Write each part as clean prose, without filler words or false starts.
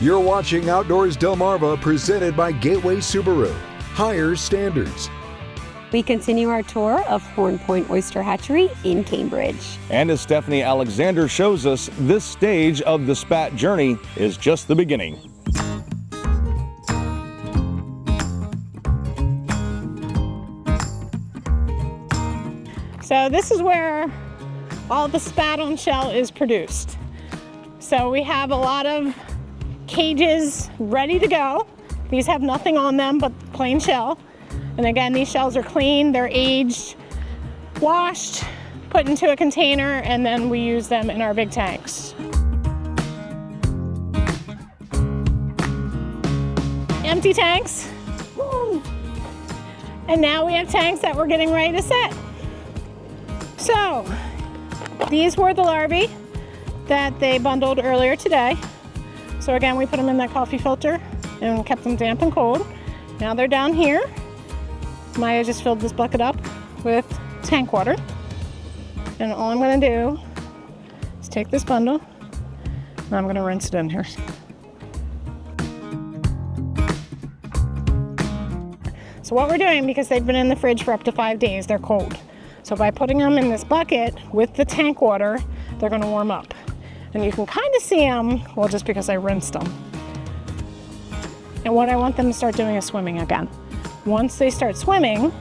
You're watching Outdoors Delmarva, presented by Gateway Subaru. Higher standards. We continue our tour of Horn Point Oyster Hatchery in Cambridge. And as Stephanie Alexander shows us, this stage of the spat journey is just the beginning. So this is where all the spat on shell is produced. So we have a lot of cages ready to go. These have nothing on them but plain shell. And again, these shells are clean, they're aged, washed, put into a container, and then we use them in our big tanks. Empty tanks. Woo. And now we have tanks that we're getting ready to set. So, these were the larvae that they bundled earlier today. So again, we put them in that coffee filter and kept them damp and cold. Now they're down here. Maya just filled this bucket up with tank water. And all I'm gonna do is take this bundle and I'm gonna rinse it in here. So what we're doing, because they've been in the fridge for up to 5 days, they're cold. So by putting them in this bucket with the tank water, they're gonna warm up. And you can kind of see them, well, just because I rinsed them. And what I want them to start doing is swimming again. Once they start swimming,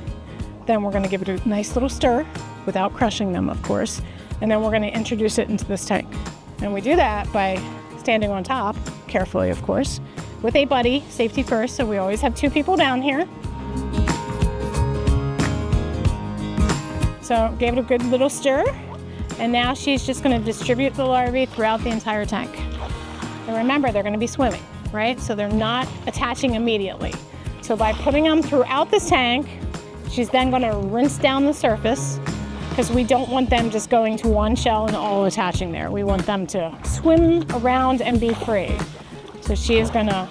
then we're gonna give it a nice little stir without crushing them, of course. And then we're gonna introduce it into this tank. And we do that by standing on top, carefully, of course, with a buddy, safety first. So we always have 2 people down here. So gave it a good little stir. And now she's just gonna distribute the larvae throughout the entire tank. And remember, they're gonna be swimming, right? So they're not attaching immediately. So by putting them throughout this tank, she's then gonna rinse down the surface, because we don't want them just going to one shell and all attaching there. We want them to swim around and be free. So she is gonna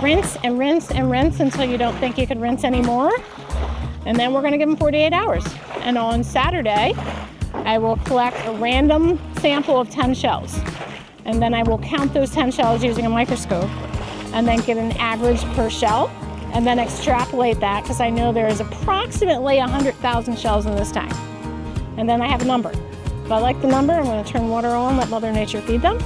rinse and rinse and rinse until you don't think you could rinse anymore. And then we're gonna give them 48 hours. And on Saturday, I will collect a random sample of 10 shells. And then I will count those 10 shells using a microscope and then get an average per shell and then extrapolate that, because I know there is approximately 100,000 shells in this tank. And then I have a number. If I like the number, I'm gonna turn water on, let Mother Nature feed them.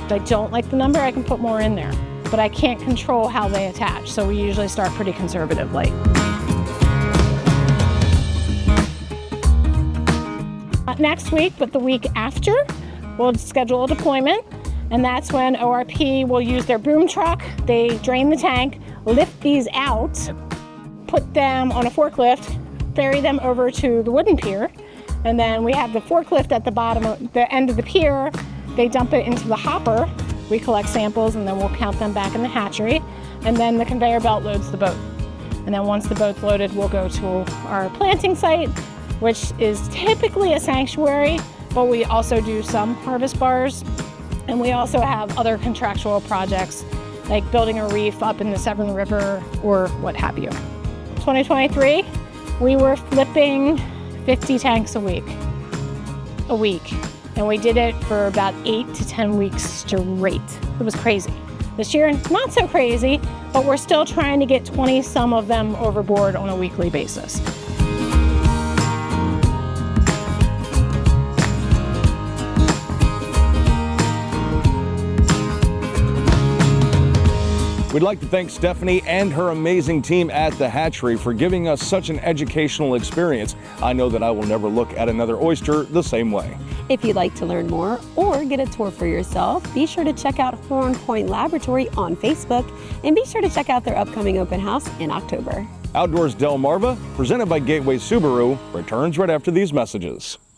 If I don't like the number, I can put more in there. But I can't control how they attach, so we usually start pretty conservatively. Not next week, but the week after, we'll schedule a deployment, and that's when ORP will use their boom truck. They drain the tank, lift these out, put them on a forklift, ferry them over to the wooden pier, and then we have the forklift at the bottom of the end of the pier. They dump it into the hopper. We collect samples, and then we'll count them back in the hatchery, and then the conveyor belt loads the boat. And then once the boat's loaded, we'll go to our planting site, which is typically a sanctuary, but we also do some harvest bars. And we also have other contractual projects, like building a reef up in the Severn River or what have you. 2023, we were flipping 50 tanks a week. And we did it for about 8 to 10 weeks straight. It was crazy. This year, not so crazy, but we're still trying to get 20 some of them overboard on a weekly basis. We'd like to thank Stephanie and her amazing team at the hatchery for giving us such an educational experience. I know that I will never look at another oyster the same way. If you'd like to learn more or get a tour for yourself, be sure to check out Horn Point Laboratory on Facebook, and be sure to check out their upcoming open house in October. Outdoors Delmarva, presented by Gateway Subaru, returns right after these messages.